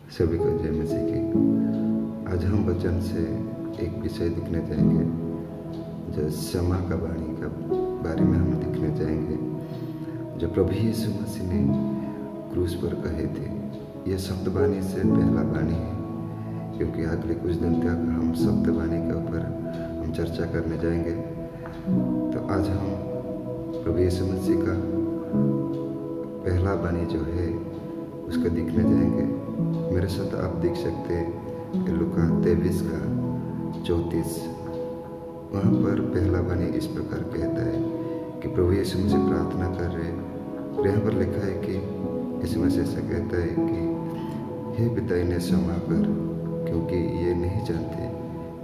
सभी को जय मसीह की। आज हम वचन से एक विषय दिखने जाएंगे जो क्षमा का वाणी का बारे में हम दिखने जाएंगे, जो प्रभु यीशु मसीह ने क्रूस पर कहे थे। यह शब्द वाणी से पहला वाणी है, क्योंकि अगले कुछ दिन तक हम शब्द वाणी के ऊपर हम चर्चा करने जाएंगे। तो आज हम प्रभु यीशु मसीह का पहला वाणी जो है उसको दिखने जाएंगे। मेरे साथ आप देख सकते हैं कि लूका 23 का 34, वहाँ पर पहला वाणी इस प्रकार कहता है कि प्रभु यीशु मसीह प्रार्थना कर रहे हैं। और यहाँ पर लिखा है कि यीशु मसीह ऐसा कहता है कि हे पिता, इन्हें क्षमा कर, क्योंकि ये नहीं जानते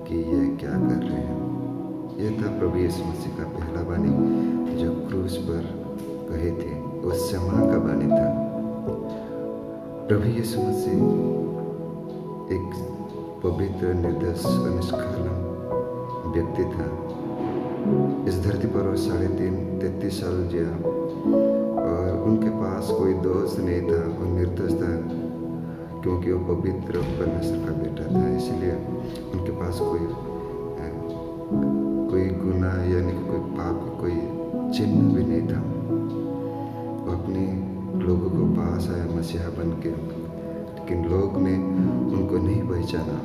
कि ये क्या कर रहे हैं। यह था प्रभु यीशु मसीह का पहला वाणी जो क्रूस पर कहे थे। वो क्षमा का वाणी था। प्रभु यीशु मसीह एक पवित्र, निर्दोष और निष्कलंक व्यक्ति था। इस धरती पर वो 33.5 साल जिया और उनके पास कोई दोष नहीं था। वो निर्दोष था, क्योंकि वो पवित्र परमेश्वर का बेटा था। इसलिए उनके पास कोई गुनाह यानी कि कोई पाप, कोई चिन्ह भी नहीं था। वो अपने लोगों को पास आया मसीहा बन के, लेकिन लोग ने उनको नहीं पहचाना।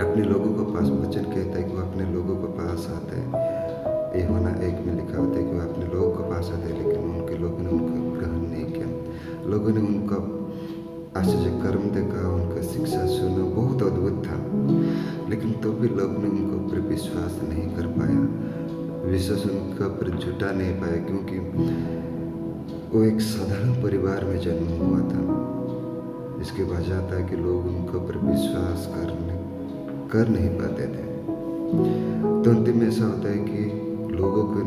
अपने लोगों को पास, वचन कहता है कि वो अपने लोगों को पास आते हैं। यूहन्ना 1 में लिखा होता है कि वो अपने लोगों को पास आते हैं, लेकिन उनके लोगों ने उनको ग्रहण नहीं किया। लोगों ने उनका आश्चर्य कर्म देखा, उनका शिक्षा सुना, बहुत अद्भुत था, लेकिन तो भी लोग ने उनको ऊपर विश्वास नहीं कर पाया। विश्वास उनका पर जुटा नहीं पाया, क्योंकि वो एक साधारण परिवार में जन्म हुआ था। इसकी वजह था कि लोग उनके ऊपर विश्वास कर नहीं पाते थे। तो अंतिम में ऐसा होता है कि लोगों के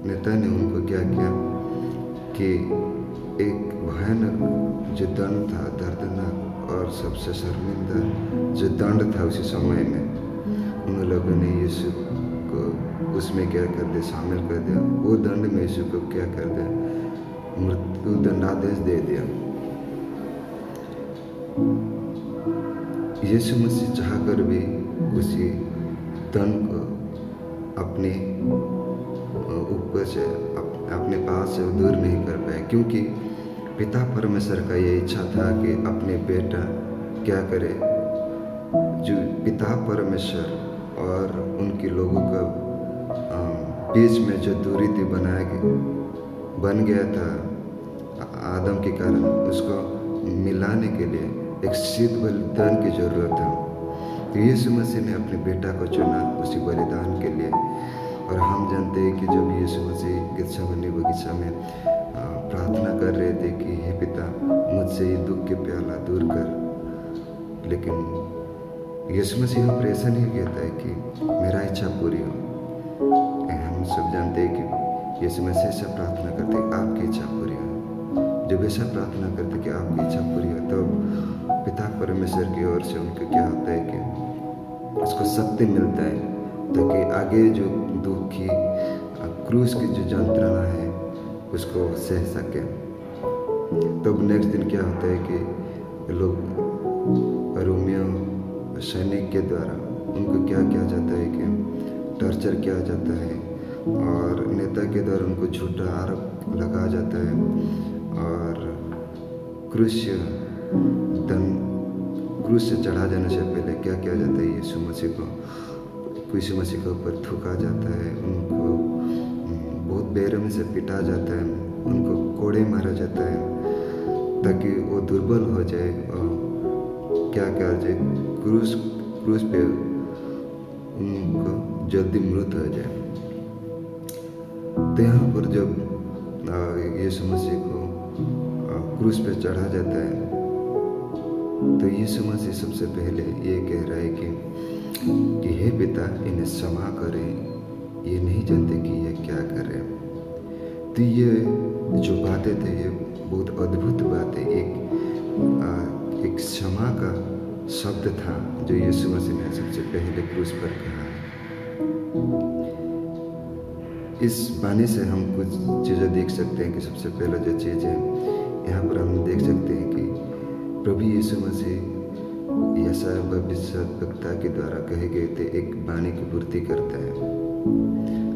नेता ने उनको क्या किया कि एक भयानक जो दंड था, दर्दनाक और सबसे शर्मिंदा जो दंड था उसी समय में, उन लोगों ने यीशु को उसमें क्या कर दिया, शामिल कर दिया। वो दंड में यीशु को क्या कर दिया, मृत्यु दंडादेश दे दिया। यीशु मसीह चाहकर भी उसी दंड को अपने ऊपर से, अपने पास से दूर नहीं कर पाए, क्योंकि पिता परमेश्वर का ये इच्छा था कि अपने बेटा क्या करे। जो पिता परमेश्वर और उनके लोगों का बीच में जो दूरी थी बन गया था आदम के कारण, उसको मिलाने के लिए एक सिद्ध बलिदान की जरूरत था। तो यीशु मसीह ने अपने बेटा को चुना उसी बलिदान के लिए। और हम जानते हैं कि जब यीशु मसीह गेत्सेमनी बगीचा में प्रार्थना कर रहे थे कि हे पिता, मुझसे ये दुख के प्याला दूर कर, लेकिन यीशु मसीह पर ऐसा नहीं कहता है कि मेरा इच्छा पूरी हो। हम सब जानते हैं कि यीशु मसीह से प्रार्थना करते आपकी इच्छा पूरी हो। जब ऐसा प्रार्थना करते कि आपकी इच्छा पूरी हो, तो पिता परमेश्वर की ओर से उनको क्या होता है कि उसको शक्ति मिलता है, ताकि आगे जो दुख की, क्रूस की जो यंत्रणा है उसको सह सके। तब नेक्स्ट दिन क्या होता है कि लोग रोमियो सैनिक के द्वारा उनको क्या किया जाता है कि टॉर्चर किया जाता है, और नेता के द्वारा उनको झूठा आरोप लगाया जाता है, और क्रूस से चढ़ा जाने से पहले क्या किया जाता है, यीशु मसीह के ऊपर थूका जाता है, उनको बहुत बेरहमी से पिटा जाता है, उनको कोड़े मारा जाता है, ताकि वो दुर्बल हो जाए और क्या जाए, क्रूस पे उनको जल्दी मृत्यु हो जाए। तो यहाँ पर जब यीशु मसीह को क्रूस पे चढ़ा जाता है, तो यीशु मसीह सबसे पहले ये कह रहा है कि हे पिता, इन्हें क्षमा करें, ये नहीं जानते कि ये क्या कर रहे हैं। तो ये जो बातें थे ये बहुत अद्भुत बातें, एक क्षमा का शब्द था जो यीशु मसीह ने सबसे पहले क्रूस पर कहा। इस वाणी से हम कुछ चीज़ें देख सकते हैं कि सबसे पहला जो चीज़ है, यहाँ पर हम देख प्रभु यीशु मसीह यशायाह भविष्यद्वक्ता के द्वारा कहे गए थे एक वाणी की पूर्ति करता है,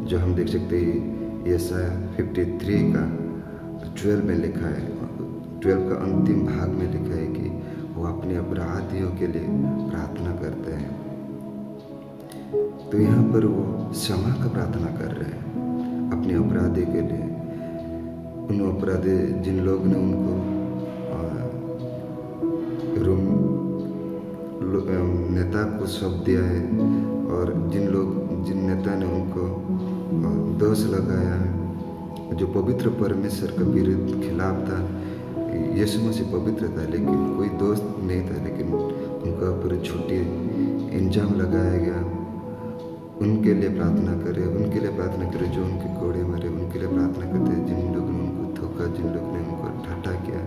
जो हम देख सकते हैं यशायाह 53 का 12 में लिखा है। 12 का अंतिम भाग में लिखा है कि वो अपने अपराधियों के लिए प्रार्थना करते हैं। तो यहाँ पर वो क्षमा का प्रार्थना कर रहे हैं अपने अपराधी के लिए। उन अपराधी जिन लोग ने उनको नेता को सौंप दिया है, और जिन नेता ने उनको दोष लगाया है, जो पवित्र परमेश्वर का विरुद्ध खिलाफ था। यीशु मसीह पवित्र था लेकिन कोई दोष नहीं था, लेकिन उनका ऊपर झूठी इल्जाम लगाया गया। उनके लिए प्रार्थना करें, उनके लिए प्रार्थना करें जो उनके कोड़े मारे, उनके लिए प्रार्थना करते हैं जिन लोगों ने उनको धोखा, जिन लोगों ने उनको ठट्ठा किया।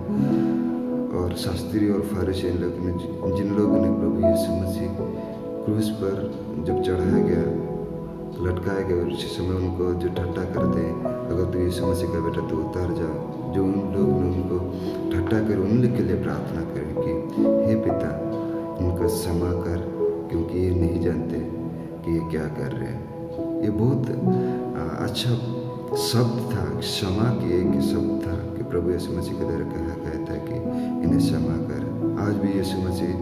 और शास्त्री और फरीसी लोग ने, जिन लोगों ने प्रभु यीशु मसीह क्रूस पर जब चढ़ाया गया, लटकाया गया, और उसी समय उनको जो ठट्ठा करते हैं, अगर तू यीशु मसीह का बेटा तो उतर जाओ, जो उन लोग ने उनको ठट्ठा कर, उनके लिए प्रार्थना करें कि हे पिता इनको क्षमा कर, क्योंकि ये नहीं जानते कि ये क्या कर रहे हैं। ये बहुत अच्छा शब्द था, क्षमा की एक शब्द था कि प्रभु यीशु मसीह के द्वारा कहा गया था कि इन्हें क्षमा कर। आज भी यीशु मसीह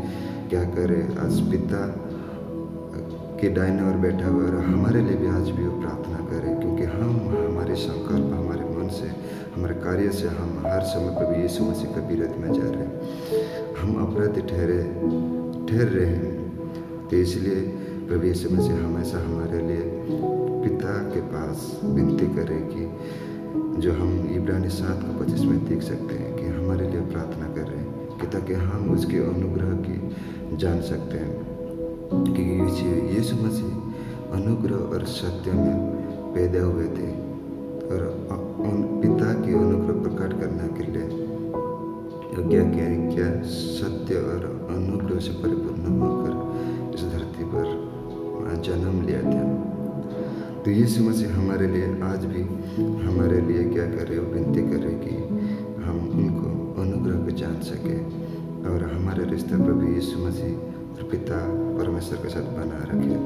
क्या करे, आज पिता के दाहिने ओर बैठा हुआ, और हमारे लिए भी आज भी वो प्रार्थना करे, क्योंकि हम हमारे संकल्प, हमारे मन से, हमारे कार्य से हम हर समय प्रभु यीशु मसीह का विरोध में जा रहे हैं। हम अपराधी ठहर रहे हैं। तो इसलिए प्रभु यीशु मसीह हमेशा हमारे लिए पिता के पास विनती करे कि जो हम इब्रानी 7:25 में देख सकते हैं कि हमारे लिए प्रार्थना कर रहे हैं कि ताकि हम उसके अनुग्रह की जान सकते हैं, कि यीशु मसीह अनुग्रह और सत्य में पैदा हुए थे, और पिता की अनुग्रह प्रकट करने के लिए क्या सत्य और अनुग्रह से परिपूर्ण होकर इस धरती पर जन्म लिया था। तो यीशु मसीह हमारे लिए आज भी हमारे लिए क्या करे, वो विनती करे कि हम उनको अनुग्रह को जान सके, और हमारे रिश्ता प्रभु यीशु मसीह और पिता परमेश्वर के साथ बना रखे।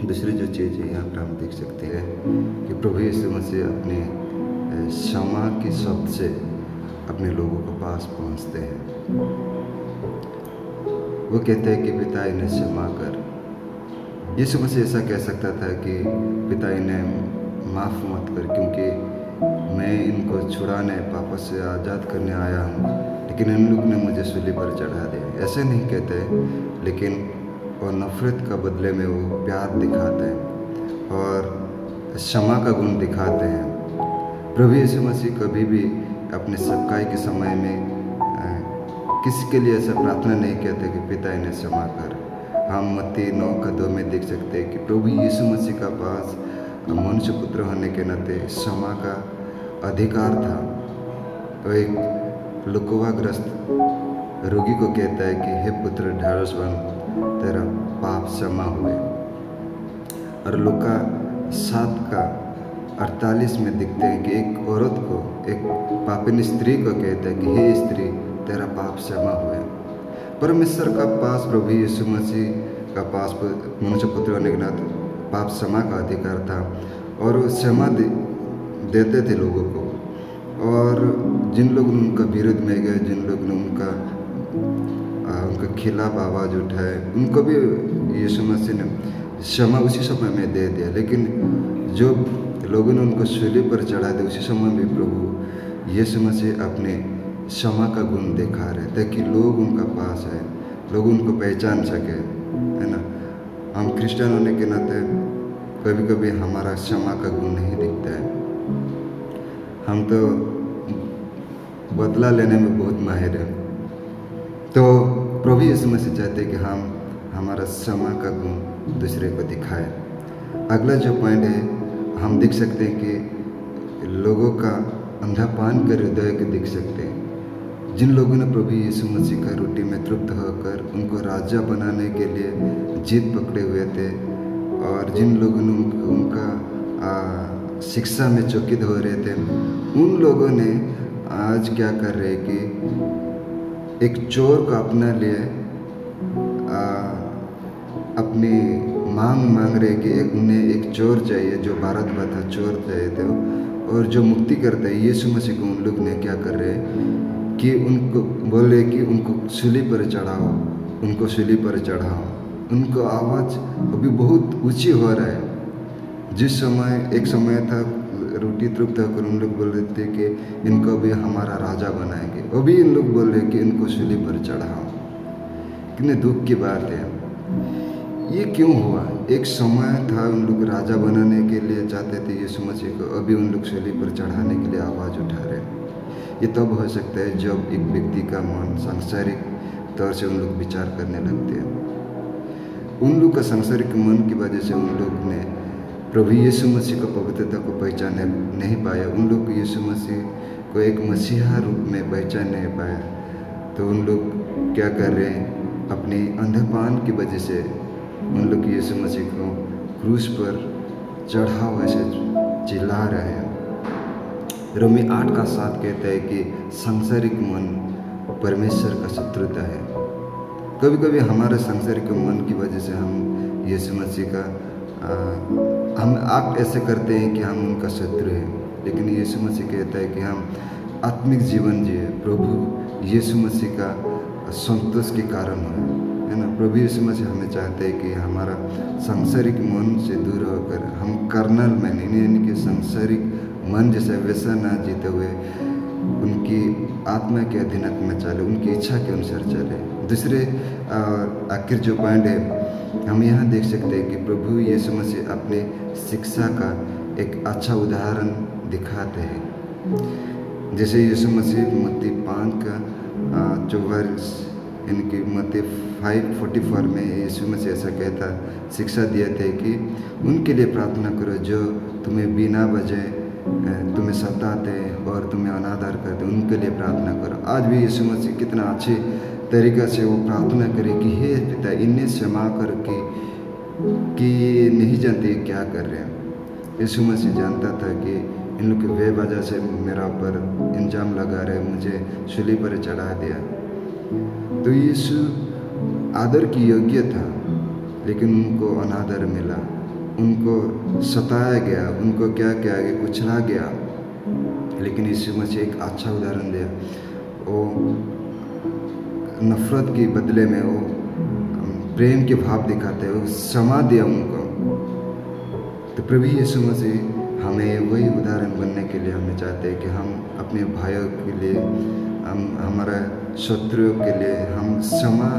दूसरी जो चीज़ है यहाँ पर हम देख सकते हैं कि प्रभु यीशु मसीह अपने क्षमा के शब्द से अपने लोगों के पास पहुँचते हैं। वो कहते हैं कि पिता इन्हें क्षमा कर। यीशु मसीह ऐसा कह सकता था कि पिता इन्हें माफ़ मत कर, क्योंकि मैं इनको छुड़ाने, पापों से आज़ाद करने आया हूँ, लेकिन इन लोग ने मुझे सूली पर चढ़ा दिया। ऐसे नहीं कहते, लेकिन और नफ़रत का बदले में वो प्यार दिखाते हैं और क्षमा का गुण दिखाते हैं। प्रभु यीशु मसीह कभी भी अपने सख्ताई के समय में किसी के लिए ऐसा प्रार्थना नहीं कहते कि पिता इन्हें क्षमा कर। हम मत्ती 9:2 में देख सकते हैं कि प्रभु यीशु मसीह का पास मनुष्य पुत्र होने के नाते क्षमा का अधिकार था। तो एक लुकवाग्रस्त रोगी को कहता है कि हे पुत्र ढाढ़स बन, तेरा पाप क्षमा हुए। और लुका 7:48 में दिखते हैं कि एक औरत को, एक पापिन स्त्री को कहता है कि हे स्त्री, तेरा पाप क्षमा हुए। परमेश्वर का पास, प्रभु यीशु मसीह का पास मनुष्य पुत्र होने के नाते पाप क्षमा का अधिकार था, और वो क्षमा देते थे लोगों को। और जिन लोग ने उनका विरोध में गए, जिन लोग ने उनका खिलाफ आवाज़ उठाए, उनको भी यीशु मसीह ने क्षमा उसी समय में दे दिया। लेकिन जो लोगों ने उनको सूली पर चढ़ा दिया, उसी समय में प्रभु यीशु मसीह अपने क्षमा का गुण दिखा रहे, ताकि लोग उनका पास है, लोग उनको पहचान सके, है ना। हम क्रिश्चियन होने के नाते कभी कभी हमारा क्षमा का गुण नहीं दिखता है। हम तो बदला लेने में बहुत माहिर हैं। तो प्रभु यीशु मसीह चाहते हैं कि हम हमारा क्षमा का गुण दूसरे को दिखाएं। अगला जो पॉइंट है, हम देख सकते हैं कि लोगों का अंधापान कर हृदय को देख सकते हैं। जिन लोगों ने प्रभु यीशु मसीह का रोटी में तृप्त होकर उनको राजा बनाने के लिए जिद पकड़े हुए थे, और जिन लोगों ने उनका शिक्षा में चकित हो रहे थे, उन लोगों ने आज क्या कर रहे कि एक चोर को अपने लिए अपनी मांग रहे कि उन्हें एक चोर चाहिए, जो भारत में था चोर चाहिए थे, और जो मुक्ति करता है यीशु मसीह को उन लोग ने क्या कर रहे हैं कि उनको बोले कि उनको सूली पर चढ़ाओ, उनको सूली पर चढ़ाओ। उनको आवाज़ अभी बहुत ऊंची हो रहा है। जिस समय एक समय था रोटी तृप्त होकर उन लोग बोल रहे थे कि इनको भी हमारा राजा बनाएंगे, अभी इन लोग बोल रहे कि इनको सूली पर चढ़ाओ। कितने दुख की बात है। ये क्यों हुआ? एक समय था उन लोग राजा बनाने के लिए चाहते थे यीशु मसीह को, अभी उन लोग सूली पर चढ़ाने के लिए आवाज़ उठा रहे हैं। ये तब हो सकता है जब एक व्यक्ति का मन सांसारिक तौर से उन लोग विचार करने लगते हैं। उन लोग का सांसारिक मन की वजह से उन लोग ने प्रभु यीशु मसीह को पवित्रता को पहचान नहीं पाया। उन लोग यीशु मसीह को एक मसीहा रूप में पहचान नहीं पाया। तो उन लोग क्या कर रहे हैं? अपने अंधपान की वजह से उन लोग यीशु मसीह को क्रूस पर चढ़ाओ ऐसे चिल्ला रहे हैं। रोमी 8:7 कहता है कि सांसारिक मन परमेश्वर का शत्रुता है। कभी कभी हमारे सांसारिक मन की वजह से हम यीशु मसीह का आप ऐसे करते हैं कि हम उनका शत्रु हैं, लेकिन यीशु मसीह कहता है कि हम आत्मिक जीवन जिए, प्रभु यीशु मसीह का संतोष के कारण है ना। प्रभु यीशु मसीह हमें चाहते हैं कि हमारा सांसारिक मन से दूर होकर हम कर्नल मैन यानी कि सांसारिक मन जैसे वैसा ना जीते हुए उनकी आत्मा के अधीनत्व में चले, उनकी इच्छा के अनुसार चले। दूसरे आखिर जो पॉइंट है, हम यहाँ देख सकते हैं कि प्रभु यीशु मसीह अपने शिक्षा का एक अच्छा उदाहरण दिखाते हैं। जैसे यीशु मसीह मत्ती 5:44 इनकी मत्ती 5:44 में यीशु मसीह ऐसा कहता शिक्षा दिए थे कि उनके लिए प्रार्थना करो जो तुम्हें बिना वजह तुम्हें सताते और तुम्हें अनादर करते, उनके लिए प्रार्थना करो। आज भी यीशु मसीह कितना अच्छे तरीक़ा से वो प्रार्थना करे कि हे पिता, इन्हें क्षमा कर कि नहीं जानते क्या कर रहे हैं। यीशु मसीह जानता था कि इन लोग की बेवजह से मेरा पर इल्जाम लगा रहे, मुझे सूली पर चढ़ा दिया। तो यीशु आदर की योग्य था, लेकिन उनको अनादर मिला, उनको सताया गया, उनको क्या किया गया, कुचला गया। लेकिन यीशु मसीह एक अच्छा उदाहरण दिया। वो नफरत के बदले में वो प्रेम के भाव दिखाते, वो क्षमा दिया उनको। तो प्रभु यीशु मसीह हमें वही उदाहरण बनने के लिए हमें चाहते हैं कि हम अपने भाइयों के लिए, हम हमारा शत्रुओं के लिए हम क्षमा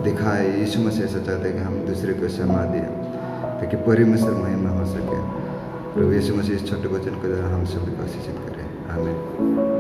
दिखाए। यीशु मसीह ऐसा चाहते हैं कि हम दूसरे को क्षमा दें ताकि परमेश्वर महिमा हो सके। प्रभु यीशु मसीह इस छोटे वचन के द्वारा हम सभी को आशीषित करें। आमीन।